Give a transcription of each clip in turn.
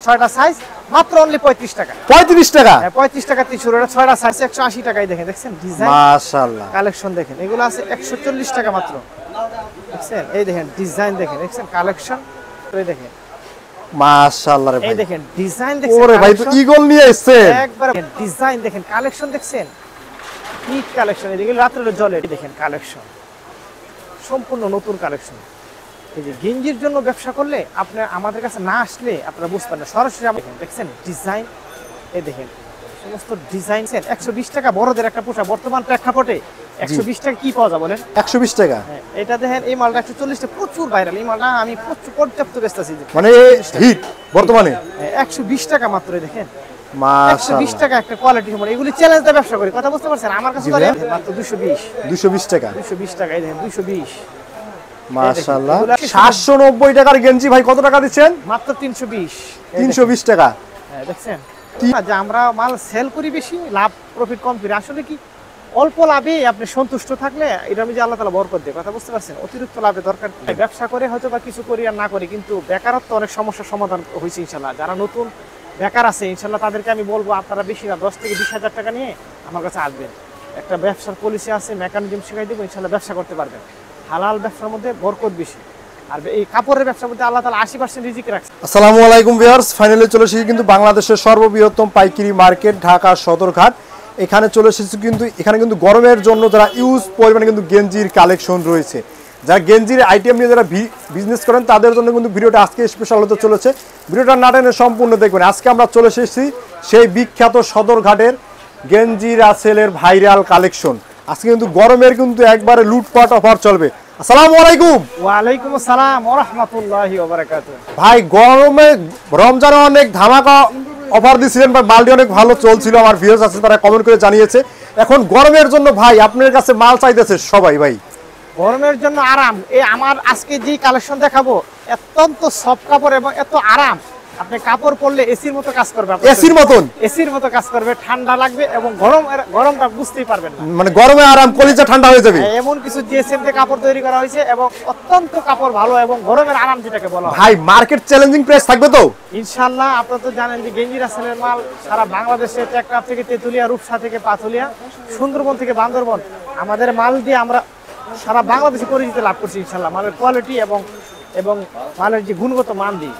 6টা সাইজ মাত্র অনলি 35 টাকা। 35 টাকা? হ্যাঁ 35 টাকা থেকে শুরু। এটা 6টা সাইজ 180 টাকায় দেখেন। দেখছেন ডিজাইন মাশাআল্লাহ কালেকশন দেখেন। এগুলো আছে 140 টাকা মাত্র। দেখছেন এই দেখেন ডিজাইন দেখেন। দেখছেন কালেকশন এই দেখেন মাশাআল্লাহ রে ভাই। এই দেখেন ডিজাইন দেখছেন। ওরে ভাই তো ঈগল নিয়ে এসেছেন। একবার ডিজাইন দেখেন কালেকশন দেখছেন। হিট কালেকশন এই দেখেন রাত্রে জ্বলে। দেখেন কালেকশন সম্পূর্ণ নতুন কালেকশন। এই যে গেঞ্জির জন্য ব্যবসা করলে আপনি আমাদের কাছে না আসলে আপনারা বুঝবেন না। সরাসরি দেখছেন ডিজাইন এই দেখেন সমস্ত ডিজাইন 120 টাকা বড়দের একটা পোশাক বর্তমান প্রেক্ষাপটে 120 টাকা কি পাওয়া যায় বলেন? 120 টাকা। হ্যাঁ এটা দেখেন এই মালটা 140 টাকা প্রচুর ভাইরাল। এই মালটা আমি প্রচুর পর্যাপ্ত বেচতেছি মানে হিট বর্তমানে 120 টাকা মাত্র। দেখেন মাশাআল্লাহ 120 টাকা একটা কোয়ালিটি সম্পন্ন। এগুলি চ্যালেঞ্জ দিয়ে ব্যবসা করি কথা বুঝতে পারছেন? আমার কাছে করে মাত্র 220 টাকা। 220 টাকা এই দেখেন 220 মাশাআল্লাহ। 790 টাকার গেঞ্জি ভাই কত টাকা দিচ্ছেন? মাত্র 320 টাকা। হ্যাঁ দেখছেন যে আমরা মাল সেল করি বেশি লাভ প্রফিট কম করি। আসলে কি অল্প লাভে আপনি সন্তুষ্ট থাকলে এটা আমি যে আল্লাহ তাআলা বরকত দেয় কথা বুঝতে পারছেন? অতিরিক্ত লাভে দরকার কি? ব্যবসা করে হয়তো বা কিছু করি আর না করি কিন্তু বেকারত্ব অনেক সমস্যার সমাধান হয়েছে ইনশাআল্লাহ। যারা নতুন বেকার আছে ইনশাআল্লাহ তাদেরকে আমি বলবো আপনারা বেশি না 10 থেকে 20,000 টাকা নিয়ে আমার কাছে আসবেন। একটা ব্যবসার পলিসি আছে মেকানিজম শিখাই দেবো ইনশাআল্লাহ ব্যবসা করতে পারবেন। হালাল ব্যবসার মধ্যে বরকত বেশি। আর এই কাপড়ের ব্যবসার মধ্যে আল্লাহ তাআলা 80% রিজিক রাখছে। আসসালামু আলাইকুম ভিউয়ার্স, ফাইনালি চলে এসেছি কিন্তু বাংলাদেশের সর্ববৃহত্তম পাইকারি মার্কেট ঢাকা সদরঘাট। এখানে চলে এসেছি কিন্তু এখানে কিন্তু গরমের জন্য যারা ইউজ পরিমাণে কিন্তু গেঞ্জির কালেকশন রয়েছে। যারা গেঞ্জির আইটেম নিয়ে যারা বিজনেস করেন তাদের জন্য কিন্তু ভিডিওটা আজকে স্পেশাল হতে চলেছে। ভিডিওটা না টেনে সম্পূর্ণ দেখবেন। আজকে আমরা চলে এসেছি সেই বিখ্যাত সদরঘাটের গেঞ্জি রাসেলের ভাইরাল কালেকশন। আজকে কিন্তু গরমের কিন্তু একবারে লুটপাট অফার চলবে। আসসালামু আলাইকুম। ওয়া আলাইকুম আসসালাম ওয়া রাহমাতুল্লাহি ওয়া বারাকাতুহু। ভাই গরমে রমজানে অনেক ধামাকা অফার দিয়েছিলেন ভাই, মালটি অনেক ভালো চলছিল। আমার ভিউয়ার্স আছে তারা কমেন্ট করে জানিয়েছে। এখন গরমের জন্য ভাই আপনার কাছে মাল চাইতেছে সবাই ভাই। গরমের জন্য আরাম এই আমার আজকে যে কালেকশন দেখাবো অত্যন্ত সফট কাপড় এবং এত আরাম। আপনি কাপড় পরলে এসির মতো কাজ করবে। এসির মতন? এসির মতো কাজ করবে, ঠান্ডা লাগবে এবং গরমটা বুঝতেই পারবেন না। মানে গরমে আরাম, কলিজা ঠান্ডা হয়ে যাবে। এমন কিছু জিএসএম দিয়ে কাপড় তৈরি করা হয়েছে এবং অত্যন্ত কাপড় ভালো এবং গরমের আরাম যেটাকে বলা হয়। ভাই মার্কেট চ্যালেঞ্জিং প্রাইস থাকবে তো ইনশাআল্লাহ? আপনারা তো জানেন যে গেঞ্জি রাসেলের মাল সারা বাংলাদেশে টেকনাফ থেকে তেতুলিয়া, রূপসা থেকে পাথুলিয়া, সুন্দরবন থেকে বান্দরবন আমাদের মাল দিয়ে আমরা সারা বাংলাদেশে পরিচিতি লাভ করছি ইনশাআল্লাহ। মালের কোয়ালিটি এবং মালের যে গুণগত মান দিই।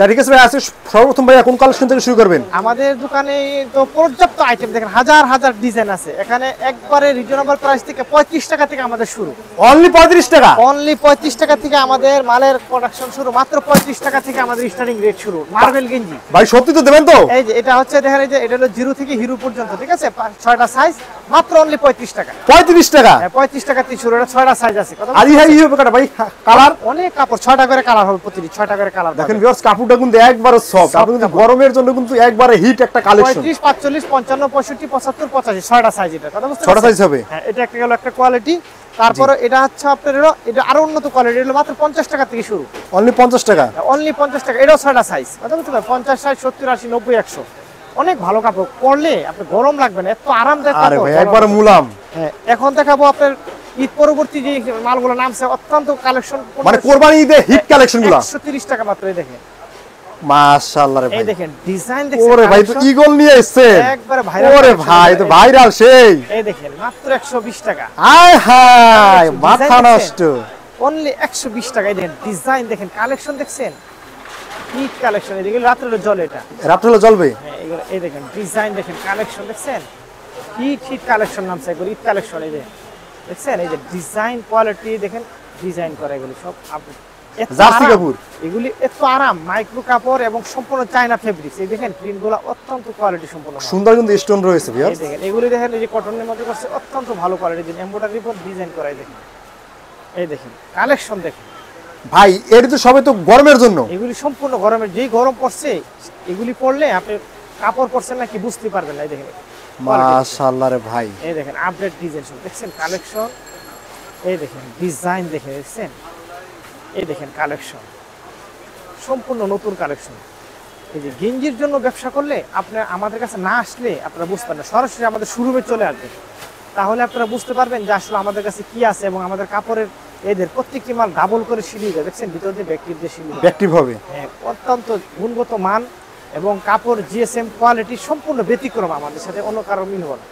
ঠিক আছে ভাই, আজকে সর্বপ্রথম ভাই কোন কালেকশন থেকে শুরু করবেন? আমাদের দোকানে তো পর্যাপ্ত আইটেম দেখেন, হাজার হাজার ডিজাইন আছে। এখানে একবারে রিজনেবল প্রাইস থেকে 35 টাকা থেকে আমাদের শুরু। অনলি 35 টাকা? অনলি 35 টাকা থেকে আমাদের মালের প্রোডাকশন শুরু। মাত্র 35 টাকা থেকে আমাদের স্টার্টিং রেট শুরু। মার্বেল গেঞ্জি ভাই সত্যি তো দেবেন তো? এই যে এটা হচ্ছে দেখেন, এই যে এটা হলো 0 থেকে হিরো পর্যন্ত, ঠিক আছে? 6টা সাইজ মাত্র অনলি 35 টাকা। 35 টাকা? হ্যাঁ 35 টাকা থেকে শুরু। এটা 6টা সাইজ আছে। আর ইহাই হবে কাটা ভাই কালার অনেক কাপড় 6টা করে কালার হবে, প্রতিটি 6টা করে কালার। দেখেন ভিউয়ার্স কাপড়টা কিন্তু একবারে সফট। আপনি কিন্তু গরমের জন্য কিন্তু একবারে হিট একটা কালেকশন। 35 45 55 65 75 85 6টা সাইজ। এটা কথা বুঝতে 6টা সাইজ হবে। হ্যাঁ এটা একটা গেল একটা কোয়ালিটি। তারপরে এটা হচ্ছে আপনার এটা আরো উন্নত কোয়ালিটি। এটা মাত্র 50 টাকা থেকে শুরু। অনলি 50 টাকা? অনলি 50 টাকা। এটাও 6টা সাইজ কথা বুঝতে পারেন। 50 60 70 80 90 100 অনেক ভালো কাপড়। পরলে আপনি গরম লাগবে না, এত আরামদায়ক কাপড়। আরে ভাই একবারে মুলাম। হ্যাঁ এখন দেখাবো আপনার ঈদ পরবর্তী যে মালগুলো নামছে অত্যন্ত কালেকশন, মানে কুরবানি ঈদে হিট কালেকশনগুলো 130 টাকা মাত্র। এই দেখেন মাশাআল্লাহ রে ভাই। এই দেখেন ডিজাইন দেখেন। ওরে ভাই তো ঈগল নিয়ে এসেছেন একবারে ভাইরাল। ওরে ভাই তো ভাইরাল সেই। এই দেখেন মাত্র 120 টাকা। আয় হায় মাথা নষ্ট। অনলি 120 টাকা। এই দেখেন ডিজাইন দেখেন, কালেকশন দেখছেন, হিট কালেকশন। এই দেখেন রাত্রে জ্বলে। এটা রাত্রে হলো জ্বলবে। হ্যাঁ এগুলো এই দেখেন ডিজাইন দেখেন, কালেকশন দেখছেন, হিট কালেকশন নামছে এগুলো, ঈদ কালেকশন। এই দেখছেন এই যে ডিজাইন কোয়ালিটি দেখেন, ডিজাইন করা এগুলো সব জার্সি কাপড়। এগুলি এত আরাম, মাইক্রো কাপড় এবং সম্পূর্ণ চায়না ফেব্রিক্স। এই দেখেন প্রিন্টগুলো অত্যন্ত কোয়ালিটি সম্পূর্ণ সুন্দর কিন্তু স্টোন রয়েছে ভিউয়ার্স। এই দেখেন এগুলি দেখেন, এই যে কটনের মধ্যে করছে অত্যন্ত ভালো কোয়ালিটি। যে এমব্রয়ডারি পর ডিজাইন করা। দেখেন এই দেখেন কালেকশন দেখেন ভাই এর তো সবে তো গরমের জন্য। এগুলি সম্পূর্ণ গরমের, যেই গরম পড়ছে এগুলি পরলে আপনি কাপড় পরছেন নাকি বুঝতে পারবেন না। এই দেখেন মাশাআল্লাহ রে ভাই। এই দেখেন আপডেট ডিজাইন সব দেখছেন, কালেকশন। এই দেখেন ডিজাইন দেখে দেখছেন, এই দেখেন কালেকশন সম্পূর্ণ নতুন কালেকশন। এই যে গেঞ্জির জন্য ব্যবসা করলে আপনি আমাদের কাছে না আসলে আপনারা বুঝবেন না। সরাসরি আমাদের শোরুমে চলে আসবেন, তাহলে আপনারা বুঝতে পারবেন যে আসলে আমাদের কাছে কি আছে। এবং আমাদের কাপড়ের এদের প্রত্যেকটি মাল ডাবল করে সিলিয়ে দেয়। দেখছেন ভিতর দিয়ে ব্যাকটিভ দিয়ে সিলিয়ে ব্যাকটিভ হবে। হ্যাঁ অত্যন্ত গুণগত মান এবং কাপড় জিএসএম কোয়ালিটি সম্পূর্ণ ব্যতিক্রম, আমাদের সাথে অন্য কারো মিলব না।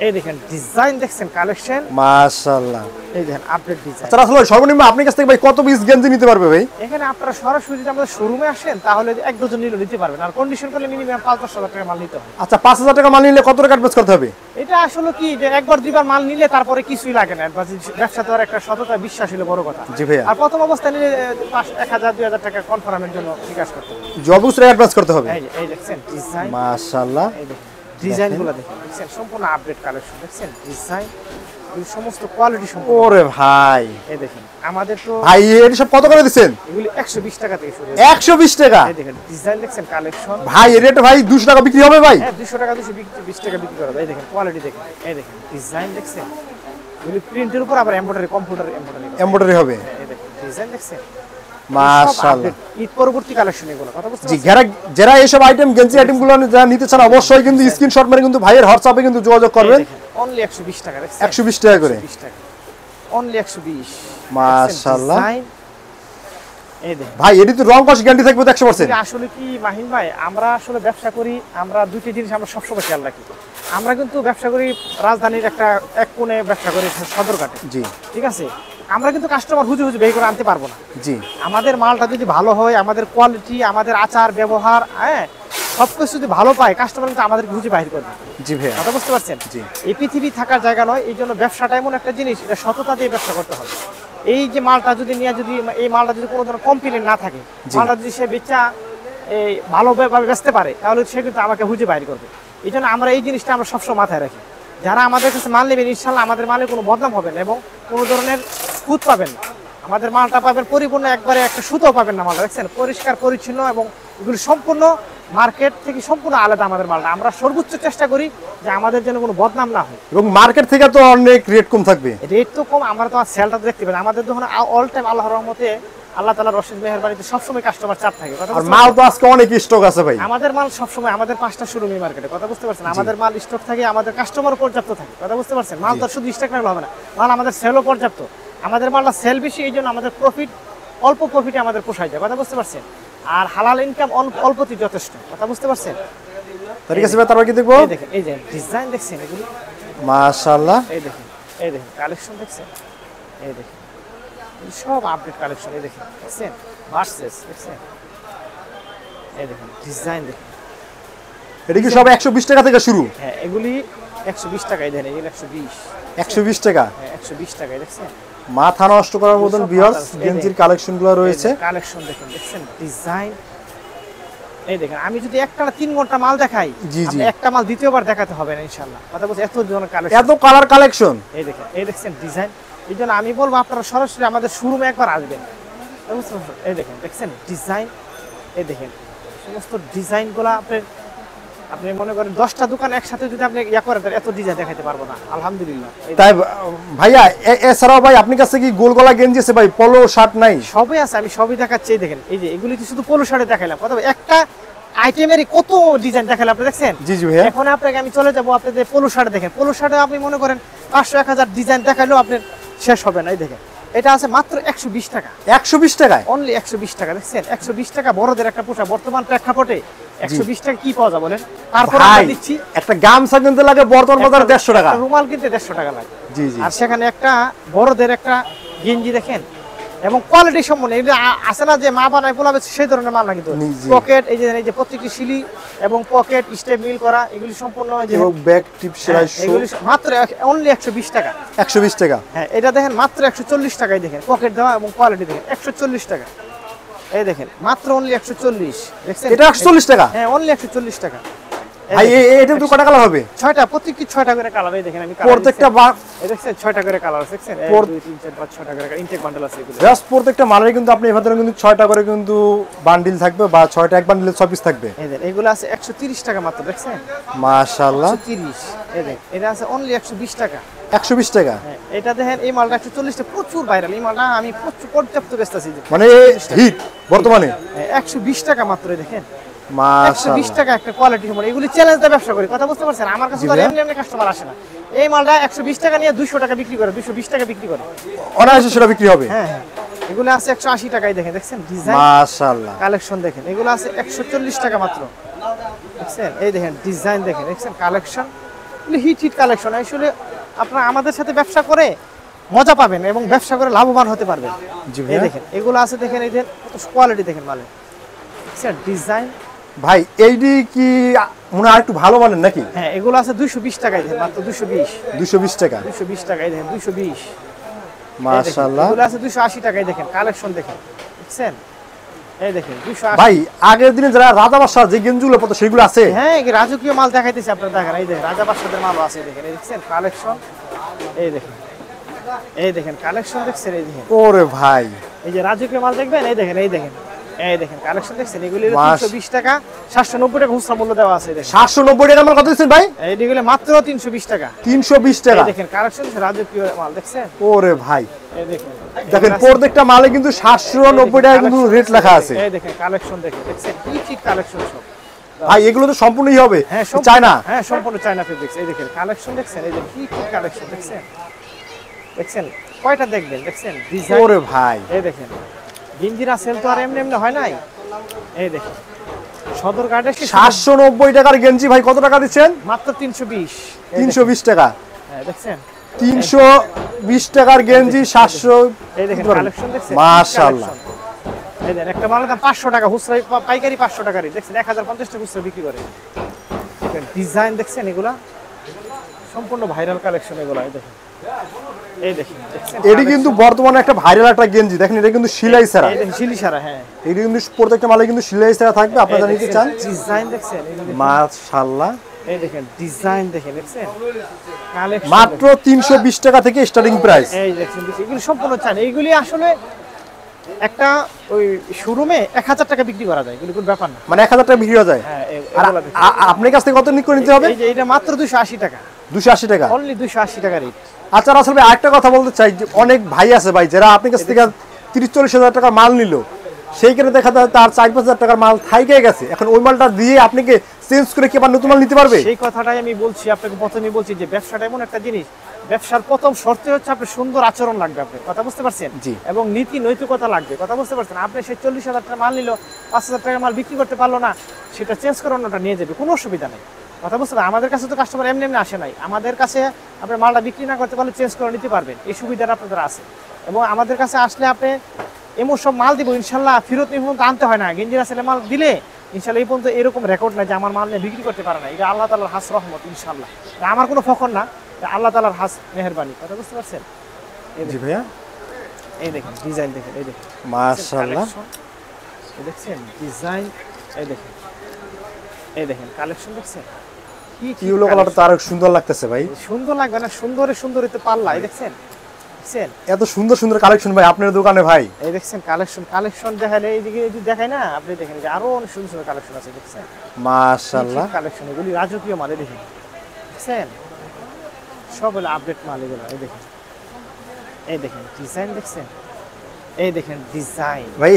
এই দেখেন ডিজাইন দেখছেন, কালেকশন মাশাআল্লাহ। এই দেখেন আপডেট ডিজাইন। আচ্ছা রাসেল ভাই, সর্বনিম্ন আপনার কাছ থেকে ভাই কত পিস গেঞ্জি নিতে পারবে ভাই? এখানে আপনারা সরাসরি যদি আমাদের শোরুমে আসেন তাহলে এক ডজন নিতে পারবেন, আর কন্ডিশন করলে মিনিমাম 5-10 হাজার টাকা মাল নিতে হবে। আচ্ছা 5000 টাকা মাল নিলে কত টাকা অ্যাডভান্স করতে হবে? এটা আসলে কি যে একবার দুইবার মাল নিলে তারপরে কিছুই লাগে না, ব্যবসা তো আর একটা সততা বিশ্বাস হলো বড় কথা। জি ভাইয়া। আর প্রথম অবস্থায় নিলে 1000-2000 টাকা কনফার্মের জন্য বিকাশ করতে হবে, অবশ্যই অ্যাডভান্স করতে হবে। এই দেখছেন ডিজাইন, মাশাআল্লাহ। এই দেখেন ডিজাইনগুলো দেখেন, দেখছেন সম্পূর্ণ আপডেট কালেকশন, দেখছেন ডিজাইন, এই সমস্ত কোয়ালিটি সম্পূর্ণ। ওরে ভাই, এই দেখেন আমাদের তো ভাই এর সব কত করে দিবেন? এগুলি 120 টাকা থেকে শুরু। 120 টাকা? এই দেখেন ডিজাইন দেখছেন, কালেকশন। ভাই এর রেট ভাই 200 টাকা বিক্রি হবে ভাই? হ্যাঁ 200 টাকা 220 টাকা বিক্রি করা যায়। এই দেখেন কোয়ালিটি দেখেন, এই দেখেন ডিজাইন দেখছেন, এগুলি প্রিন্টের উপর আবার এমব্রয়ডারি, কম্পিউটার এমব্রয়ডারি হবে। এই দেখেন ডিজাইন দেখছেন, মাশাআল্লাহ। ঈদ পরবর্তী কালেকশন এগুলো, কথা বুঝতে জি, পারছেন? যারা এইসব আইটেম গেঞ্জি আইটেমগুলো যারা নিতে চান অবশ্যই কিন্তু স্ক্রিনশট মেরে কিন্তু ভাইয়ের হোয়াটসঅ্যাপে কিন্তু যোগাযোগ করবেন। অনলি 120 টাকা, দেখছেন 120 টাকা করে, 120 টাকা, অনলি 120। মাশাআল্লাহ। এই দেখেন ভাই এটি তো রং কস গ্যারান্টি থাকবে তো 100%? আসলে কি মাহিন ভাই, আমরা আসলে ব্যবসা করি, আমরা দুটি জিনিস আমরা সবসময় খেয়াল রাখি। আমরা কিন্তু ব্যবসা করি রাজধানীর এক কোণে, ব্যবসা করি সদরঘাটে। জি, ঠিক আছে, আমরা কিন্তু কাস্টমার হুজে বের করে আনতে পারবো না। জি, আমাদের মালটা যদি ভালো হয়, আমাদের কোয়ালিটি, আমাদের আচার ব্যবহার, হ্যাঁ সবকিছু যদি ভালো পায়, কাস্টমার কিন্তু আমাদের খুঁজে বাহির করবে। জি ভাইয়া, কথা বুঝতে পারছেন? জি। এই পৃথিবী থাকার জায়গা নয়, এই জন্য ব্যবসাটা এমন একটা জিনিস, এটা সততা দিয়ে ব্যবসা করতে হবে। এই যে মালটা যদি নিয়ে যদি এই মালটা যদি কোনো ধরনের কমপ্লেন না থাকে, মালটা যদি সে বেচা এই ভালোভাবে বেচতে পারে, তাহলে সে কিন্তু আমাকে হুজে বাইর করবে। এই জন্য আমরা এই জিনিসটা আমরা সবসময় মাথায় রাখি। যারা আমাদের কাছে মাল নেবেন, ইনশাল্লাহ আমাদের মালে কোনো বদনাম হবে না এবং কোনো ধরনের খুঁত পাবেন না। আমাদের মালটা পাবেন পরিপূর্ণ, একবারে একটা সুতো পাবেন না। মালটা দেখছেন পরিষ্কার পরিচ্ছন্ন এবং এগুলি সম্পূর্ণ মার্কেট থেকে সম্পূর্ণ আলাদা আমাদের মালটা। আমরা সর্বোচ্চ চেষ্টা করি যে আমাদের যেন কোনো বদনাম না হয়। এবং মার্কেট থেকে তো অনেক রেট কম থাকবে। রেট তো কম, আমরা তো আর সেলটা তো দেখতে পাই না। আমাদের দোকানে অল টাইম আল্লাহর রহমতে, আল্লাহ তাআলার রশিদ মেহেরবানিতে সবসময় কাস্টমার চাপ থাকে। কথা আর বুঝতে মাল পারছেন? তো আজকে অনেক স্টক আছে ভাই। আমাদের মাল সবসময়, আমাদের 5টা শোরুম এই মার্কেটে, কথা বুঝতে পারছেন? আমাদের মাল স্টক থাকে, আমাদের কাস্টমার পর্যাপ্ত থাকে। কথা বুঝতে পারছেন? মাল তো শুধু স্টক রাখলে হবে না, মাল আমাদের সেলও পর্যাপ্ত। আমাদের মালটা সেল বেশি, এই জন্য আমাদের প্রফিট, অল্প প্রফিটে আমাদের পোষায় যায়। কথা বুঝতে পারছেন? আর হালাল ইনকাম অল্পতেই যথেষ্ট। কথা বুঝতে পারছেন? ঠিক আছে ভাই, তারপর কি দেখবো? এই দেখেন, এই যে ডিজাইন দেখছেন এগুলি, মাশাআল্লাহ। এই দেখেন, এই দেখেন কালেকশন দেখছেন, এই দেখেন সব আপডেট কালেকশন। এই দেখেন, দেখছেন ভার্সেস, দেখছেন এই দেখেন ডিজাইন দেখেন। এটা কি সব 120 টাকা থেকে শুরু? হ্যাঁ এগুলি 120 টাকায় দেন, এগুলি 120। 120 টাকা? হ্যাঁ 120 টাকায়, দেখছেন মাথা নষ্ট করার মতন ভিউয়ার্স গেঞ্জির কালেকশনগুলো রয়েছে। কালেকশন দেখেন, দেখছেন ডিজাইন। এই দেখেন আমি যদি একটা 3 ঘন্টা মাল দেখাই, জি, জি। আপনি একটা মাল দ্বিতীয়বার দেখাতে হবে না ইনশাআল্লাহ। কথা বলছি, এত ধরনের কালেকশন, এত কালার কালেকশন। এই দেখেন, এই দেখছেন ডিজাইন। এই জন্য আমি বলবো আপনারা সরাসরি আমাদের শোরুমে একবার আসবেন। এই দেখেন, দেখছেন ডিজাইন, এই দেখেন সমস্ত ডিজাইনগুলো আপনি মনে করেন 10টা দোকান একসাথে যদি আপনি ইয়া করেন, এত ডিজাইন দেখাতে পারবো না আলহামদুলিল্লাহ। তাই ভাইয়া এছাড়াও ভাই আপনার কাছে কি গোল গলা গেঞ্জি আছে ভাই, পলো শার্ট নাই? সবই আছে, আমি সবই দেখাচ্ছি। এই দেখেন, এই যে এগুলি কি শুধু পোলো শার্টে দেখাইলাম, কথা একটা আইটেমেরই কত ডিজাইন দেখালাম, আপনি দেখছেন? জি জি ভাইয়া। এখন আপনাকে আমি চলে যাবো, আপনি যে পোলো শার্টে দেখেন, পোলো শার্টে আপনি মনে করেন 500-1000 ডিজাইন দেখাইলেও আপনার শেষ হবে না। এই দেখেন এটা আছে মাত্র 120 টাকা। 120 টাকায়? অনলি 120 টাকা, দেখছেন 120 টাকা বড়দের একটা পোশাক বর্তমান প্রেক্ষাপটে 120 টাকা কি পাওয়া যায় বলেন? তারপর আমরা দিচ্ছি একটা গামছা কিনতে লাগে বর্তমান বাজারে 150 টাকা, রুমাল কিনতে 150 টাকা লাগে। জি জি। আর সেখানে একটা বড়দের একটা গেঞ্জি দেখেন এবং কোয়ালিটি সম্পন্ন, এটা আছে না যে মা বানায় পোলাবে সেই ধরনের মাল না কিন্তু। জি। পকেট, এই যে প্রত্যেকটি সিলি এবং পকেট স্টেপ মিল করা, এগুলি সম্পূর্ণ যে ব্যাক টিপ সেলাই এগুলি মাত্র অনলি 120 টাকা। 120 টাকা? হ্যাঁ এটা দেখেন মাত্র 140 টাকায়, দেখেন পকেট দেওয়া এবং কোয়ালিটি দেখেন 140 টাকা। এই দেখেন মাত্র অনলি 140, দেখছেন এটা 140 টাকা? হ্যাঁ অনলি 140 টাকা। ভাই এটা তো কটা কালার হবে? 6টা, প্রত্যেকটি 6টা করে কালার। এই দেখেন আমি প্রত্যেকটা এই দেখছেন 6টা করে কালার, দেখছেন 1 2 3 4 5 6টা করে ইনটেক বান্ডেল আছে এগুলো। জাস্ট প্রত্যেকটা মালের কিন্তু আপনি এভাবে কিন্তু 6টা করে কিন্তু বান্ডিল থাকবে, বা 6টা এক বান্ডিলে 6 পিস থাকবে। এই দেখেন এগুলো আছে 130 টাকা মাত্র, দেখছেন মাশাআল্লাহ। 130। এই দেখেন এটা আছে অনলি 120 টাকা। 120 টাকা? হ্যাঁ এটা দেখেন এই মালটা 140 টাকা, প্রচুর ভাইরাল এই মালটা, আমি প্রচুর পর্যাপ্ত বেচতেছি। মানে হিট বর্তমানে 120 টাকা মাত্র। দেখেন মাশাআল্লাহ 120 টাকা একটা কোয়ালিটি সম্পন্ন। এগুলি চ্যালেঞ্জ দিয়ে ব্যবসা করি, কথা বুঝতে পারছেন? আমার কাছে তো এমনি এমনি কাস্টমার আসে না। এই মালটা 120 টাকা নিয়ে 200 টাকা বিক্রি করে, 220 টাকা বিক্রি করে, অনায়াসে সেটা বিক্রি হবে। হ্যাঁ হ্যাঁ এগুলো আছে 180 টাকায় দেখেন, দেখছেন ডিজাইন মাশাআল্লাহ কালেকশন দেখেন। এগুলো আছে 140 টাকা মাত্র, দেখছেন এই দেখেন ডিজাইন দেখেন, দেখছেন কালেকশন, হিট হিট কালেকশন। আসলে আপনারা আমাদের সাথে ব্যবসা করে মজা পাবেন এবং ব্যবসা করে লাভবান হতে পারবেন। জি এই ভাইয়া দেখেন এগুলো আছে, দেখেন এই দেখেন কত কোয়ালিটি দেখেন মালে, দেখছেন ডিজাইন। ভাই এইডি কি মনে হয় একটু ভালো মানের নাকি? হ্যাঁ এগুলো আছে 220 টাকায় দেখেন, মাত্র 220 220 টাকা 220 টাকায় দেখেন, 220। মাশাআল্লাহ এগুলো আছে 280 টাকায় দেখেন, কালেকশন দেখেন, দেখছেন এই দেখেন 280। ভাই আগের দিনে যারা রাজা বাদশাহ যে গেঞ্জিগুলো পড়তো সেগুলো আছে? হ্যাঁ এই রাজকীয় মাল দেখাইতেছি আপনারা, দেখেন এই দেখেন রাজা বাদশাদের মালও আছে, দেখেন এই দেখছেন কালেকশন, এই দেখেন এই দেখেন কালেকশন, দেখছেন এই দেখেন ওরে ভাই এই যে রাজকীয় মাল দেখবেন, এই দেখেন এই দেখেন এই দেখেন কালেকশন, দেখছেন এগুলি মাস- 320 টাকা, 790 টাকা খুচরা মূল্য দেওয়া আছে, দেখেন 790 টাকা আমার কত দিচ্ছেন ভাই? এইগুলো মাত্র 320 টাকা। 320 টাকা এই দেখেন কালেকশন রাজকীয় মাল, দেখছেন ওরে ভাই এই দেখেন দেখেন প্রত্যেকটা মালে কিন্তু 790 টাকা কিন্তু রেট লেখা আছে। এই দেখেন কালেকশন দেখেন, দেখছেন কি ঠিক কালেকশন সব। ভাই এগুলো তো সম্পূর্ণই হবে হ্যাঁ চায়না? হ্যাঁ সম্পূর্ণ চায়না ফেব্রিক্স। এই দেখেন কালেকশন, দেখছেন এই দেখেন কি কি কালেকশন, দেখছেন দেখছেন কয়টা দেখবেন, দেখছেন ডিজাইন। ওরে ভাই এই দেখেন গিঞ্জিরা সেল তো আর এমনি এমনি হয় নাই, এই দেখেন সদর গার্ডে 790 টাকার গেঞ্জি ভাই কত টাকা দিচ্ছেন? মাত্র 320। 320 টাকা। হ্যাঁ দেখছেন 320 টাকার গেঞ্জি 700। এই দেখেন কালেকশন, দেখছেন মাশাআল্লাহ এই দেখেন একটা মালের দাম 500 টাকা খুচরা, পাইকারি 500 টাকারই, দেখছেন 1050 টাকা খুচরা বিক্রি করে। দেখেন ডিজাইন, দেখছেন এগুলা সম্পূর্ণ ভাইরাল কালেকশন এগুলা, এই দেখেন এই দেখেন, দেখছেন এটি কিন্তু বর্তমানে একটা ভাইরাল একটা গেঞ্জি, দেখেন এটা কিন্তু সেলাই ছাড়া, এই দেখেন শিলি সারা। হ্যাঁ এটি কিন্তু প্রত্যেকটা মালে কিন্তু সেলাই ছাড়া থাকবে, আপনারা নিতে চান ডিজাইন, দেখছেন এই দেখেন মাশাআল্লাহ। এই দেখেন ডিজাইন দেখেন, দেখছেন কালেকশন মাত্র 320 টাকা থেকে স্টার্টিং প্রাইস। এই দেখছেন এগুলি সম্পূর্ণ চান। এইগুলি আসলে একটা ওই শোরুমে 1000 টাকা বিক্রি করা যায়, এগুলি কোনো ব্যাপার না। মানে 1000 টাকা বিক্রি হয়ে যায়। হ্যাঁ আর এগুলা দেখেন। আপনার কাছ থেকে কত নিয়ে নিতে হবে? এই যে এটা মাত্র 280 টাকা, 280 টাকা। অনলি 280 টাকা রেট। আচ্ছা রাসেল ভাই আরেকটা কথা বলতে চাই যে অনেক ভাই আছে ভাই যারা আপনার কাছ থেকে 30-40 হাজার টাকার মাল নিল, সেই ক্ষেত্রে দেখা যায় তার 4-5 হাজার টাকার মাল থাইকে গেছে, এখন ওই মালটা দিয়ে আপনাকে চেঞ্জ করে কি আবার নতুন মাল নিতে পারবে? সেই কথাটাই আমি বলছি আপনাকে, প্রথমেই বলছি যে ব্যবসাটা এমন একটা জিনিস, ব্যবসার প্রথম শর্ত হচ্ছে আপনার সুন্দর আচরণ লাগবে, আপনি কথা বুঝতে পারছেন, জি। এবং নীতি নৈতিকতা লাগবে, কথা বুঝতে পারছেন। আপনি সেই 40,000 টাকা মাল নিল, 5,000 টাকার মাল বিক্রি করতে পারলো না, সেটা চেঞ্জ করে অন্যটা নিয়ে যাবে, কোনো অসুবিধা নেই, কথা বুঝতে পারেন। আমাদের কাছে তো কাস্টমার এমনি এমনি আসে নাই, আমাদের কাছে আপনার মালটা বিক্রি না করতে পারলে চেঞ্জ করে নিতে পারবেন, এই সুবিধাটা আপনাদের আছে। এবং আমাদের কাছে আসলে আপনি এমন সব মাল দিব ইনশাল্লাহ, ফেরত এই পর্যন্ত আনতে হয় না। গেঞ্জিরা ছেলে মাল দিলে ইনশাল্লাহ এই পর্যন্ত এরকম রেকর্ড নাই যে আমার মাল নিয়ে বিক্রি করতে পারে না, এটা আল্লাহ তাআলার হাস রহমত ইনশাল্লাহ, আমার কোনো ফখর না, আল্লাহ তাআলার হাস মেহেরবানি, কথা বুঝতে পারছেন। জি ভাইয়া এই দেখেন ডিজাইন দেখেন, এই দেখেন মাশাআল্লাহ কালেকশন, এই দেখছেন ডিজাইন, এই দেখেন এই দেখেন কালেকশন, দেখছেন কি ইউলো কালারটা তো আরো সুন্দর লাগতেছে ভাই। সুন্দর লাগবে না, সুন্দরে সুন্দরিতে পাল্লা, এই দেখছেন দেখছেন এত সুন্দর সুন্দর কালেকশন ভাই আপনার দোকানে ভাই। এই দেখছেন কালেকশন, কালেকশন দেখালে এইদিকে যদি দেখাই না আপনি, দেখেন যে আরো অনেক সুন্দর সুন্দর কালেকশন আছে, দেখছেন মাশাআল্লাহ কালেকশন, এগুলি রাজকীয় মালে, দেখেন দেখছেন সব হলো আপডেট মাল এগুলো, এই দেখেন এই দেখেন ডিজাইন, দেখছেন এই দেখেন ডিজাইন। ভাই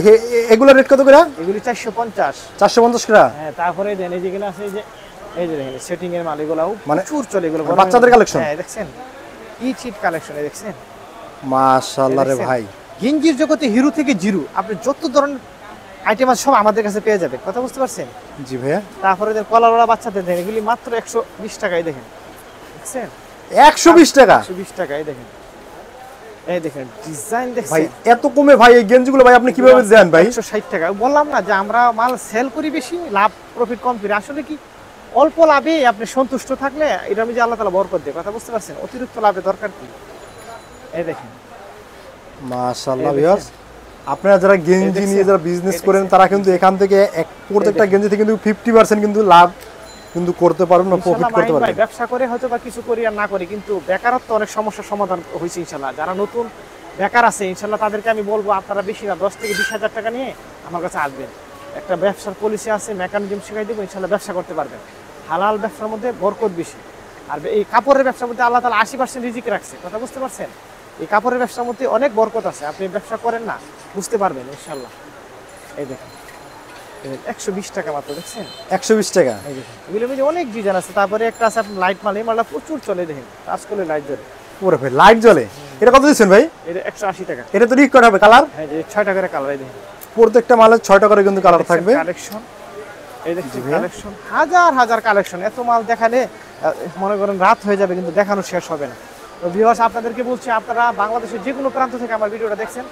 এগুলা রেট কত করে? এগুলি 450। 450 টাকা। হ্যাঁ তারপরে দেন এই যেগুলো আছে, এই যে দেখেন সেটিং এর মাল, এগুলাও মানে প্রচুর চলে, এগুলো বাচ্চাদের কালেকশন। হ্যাঁ দেখছেন কি চিট কালেকশন, দেখছেন মাশাআল্লাহ রে ভাই। গেঞ্জির জগতে হিরো থেকে জিরো, আপনি যত ধরনের আইটেম আছে সব আমাদের কাছে পেয়ে যাবেন, কথা বুঝতে পারছেন। জি ভাইয়া তারপরে দেন কলারওয়ালা বাচ্চাদের দেন, এগুলি মাত্র 120 টাকায়, দেখেন দেখছেন 120 টাকা। 120 টাকায়, দেখেন এই দেখেন ডিজাইন, ভাই দেখছেন এত কমে ভাই এই গেঞ্জিগুলো ভাই আপনি কিভাবে দেন ভাই? 160 টাকা। বললাম না যে আমরা মাল সেল করি বেশি, লাভ প্রফিট কম করি। আসলে কি অল্প লাভে আপনি সন্তুষ্ট থাকলে এটা আমি যে আল্লাহ তাআলা বরকত দেয়, কথা বুঝতে পারছেন। অতিরিক্ত লাভে দরকার কি, এই দেখেন মাশাআল্লাহ ভিউয়ার্স, আপনারা যারা গেঞ্জি নিয়ে যারা বিজনেস করেন তারা কিন্তু এখান থেকে প্রত্যেকটা গেঞ্জি থেকে কিন্তু 50% কিন্তু লাভ কিন্তু করতে পারবেন না, প্রফিট করতে ইনশাআল্লাহ পারবেন। ব্যবসা করে হয়তো বা কিছু করি আর না করি, কিন্তু বেকারত্ব অনেক সমস্যার সমাধান হয়েছে ইনশাআল্লাহ। যারা নতুন বেকার আছে ইনশাআল্লাহ তাদেরকে আমি বলবো আপনারা বেশি না 10 থেকে 20 হাজার টাকা নিয়ে আমার কাছে আসবেন, একটা ব্যবসার পলিসি আছে, মেকানিজম শেখাই দেবো, ইনশাআল্লাহ ব্যবসা করতে পারবেন। হালাল ব্যবসার মধ্যে বরকত বেশি, আর এই কাপড়ের ব্যবসার মধ্যে আল্লাহ তাআলা 80% রিজিক রাখছে, কথা বুঝতে পারছেন। এই কাপড়ের ব্যবসার মধ্যে অনেক বরকত আছে, আপনি ব্যবসা করেন না বুঝতে পারবেন ইনশাআল্লাহ। এই দেখেন 120 টাকা মাত্র, দেখছেন 120 টাকা। এই দেখেন এগুলোর মধ্যে অনেক ডিজাইন আছে। তারপরে একটা আছে আপনার লাইট মাল, এই মালটা প্রচুর চলে, দেখেন কাজ করলে লাইট জ্বলে। পুরো ভাই লাইট জ্বলে। এটা কত দিচ্ছেন ভাই? এটা 180 টাকা। এটা তো রিকট হবে কালার? হ্যাঁ, যে 6 টাকার কালার এই দেখেন। প্রত্যেকটা মালের 6 টাকার কিন্তু কালার থাকবে। কালেকশন এই দেখছেন, কালেকশন হাজার হাজার কালেকশন। এত মাল দেখালে মনে করেন রাত হয়ে যাবে, কিন্তু দেখানো শেষ হবে না। তো ভিউয়ার্স, আপনাদেরকে বলছি, আপনারা বাংলাদেশের যে কোনো প্রান্ত থেকে আমার ভিডিওটা দেখছেন,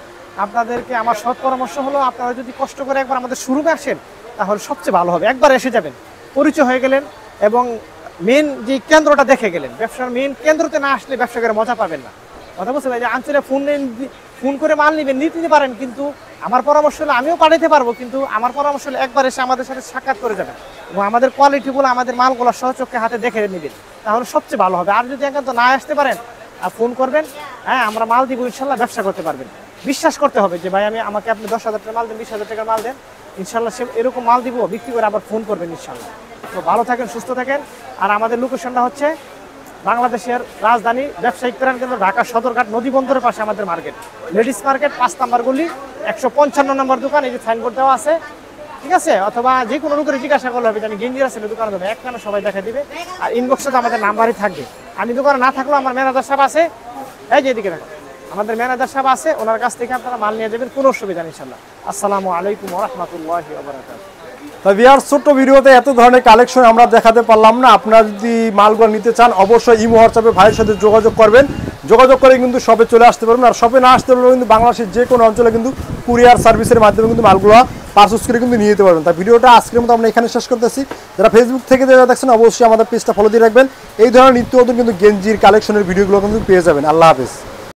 আপনাদেরকে আমার সৎ পরামর্শ হলো, আপনারা যদি কষ্ট করে একবার আমাদের শোরুমে আসেন তাহলে সবচেয়ে ভালো হবে। একবার এসে যাবেন, পরিচয় হয়ে গেলেন, এবং মেন যে কেন্দ্রটা দেখে গেলেন। ব্যবসার মেন কেন্দ্রতে না আসলে ব্যবসা করে মজা পাবেন না। কথা বুঝতে পারি যে আঞ্চলে ফোন করে মাল নেবেন, নিতে পারেন, কিন্তু আমার পরামর্শ হলে আমিও পাঠাতে পারবো, কিন্তু আমার পরামর্শ হলে একবার এসে আমাদের সাথে সাক্ষাৎ করে যাবেন এবং আমাদের কোয়ালিটিগুলো, আমাদের মালগুলো সহচক্ষে হাতে দেখে নেবেন, তাহলে সবচেয়ে ভালো হবে। আর যদি একান্ত না আসতে পারেন, ফোন করবেন, হ্যাঁ আমরা মাল দিব, ইনশাল্লাহ ব্যবসা করতে পারবেন। বিশ্বাস করতে হবে যে ভাই আমাকে আপনি 10,000 টাকা মাল দেন, 20,000 টাকার মাল দেন, ইনশাল্লাহ সে এরকম মাল দিব, বিক্রি করে আবার ফোন করবেন ইনশাল্লাহ। তো ভালো থাকেন, সুস্থ থাকেন। আর আমাদের লোকেশনটা হচ্ছে বাংলাদেশের রাজধানী ব্যবসায়িক প্রাণকেন্দ্র ঢাকা সদরঘাট নদী বন্দরের পাশে আমাদের মার্কেট, লেডিস মার্কেট, 5 নম্বর গলি, 155 নম্বর দোকান। এই যে সাইনবোর্ড দেওয়া আছে, ঠিক আছে? অথবা যে কোনো লোকের জিজ্ঞাসা করলে হবে, আমি গেঞ্জির আছে দোকানে দেবো, এক কানে সবাই দেখা দিবে। আর ইনবক্সে তো আমাদের নাম্বারই থাকবে। আমি দোকানে না থাকলেও আমার ম্যানেজার সাহেব আছে, এই যে এদিকে দেখো, আমাদের ম্যানেজার সাহেব আছে, ওনার কাছ থেকে আপনারা মাল নিয়ে যাবেন, কোনো অসুবিধা নেই ইনশাল্লাহ। আসসালামু আলাইকুম ওয়া রাহমাতুল্লাহি ওয়া বারাকাতুহু। তাই ভিউয়ার্স, ছোট্ট ভিডিওতে এত ধরনের কালেকশন আমরা দেখাতে পারলাম না। আপনারা যদি মালগুলো নিতে চান, অবশ্যই ইমো হোয়াটসঅ্যাপে ভাইয়ের সাথে যোগাযোগ করবেন। যোগাযোগ করে কিন্তু শপে চলে আসতে পারবেন। আর শপে না আসতে পারলে কিন্তু বাংলাদেশের যে কোনো অঞ্চলে কিন্তু কুরিয়ার সার্ভিসের মাধ্যমে কিন্তু মালগুলো পারচেজ করে কিন্তু নিয়ে যেতে পারবেন। তাই ভিডিওটা আজকের মতো আমরা এখানে শেষ করতেছি। যারা ফেসবুক থেকে যারা দেখছেন, অবশ্যই আমাদের পেজটা ফলো দিয়ে রাখবেন। এই ধরনের নিত্য নতুন কিন্তু গেঞ্জির কালেকশনের ভিডিওগুলো কিন্তু পেয়ে যাবেন। আল্লাহ হাফেজ।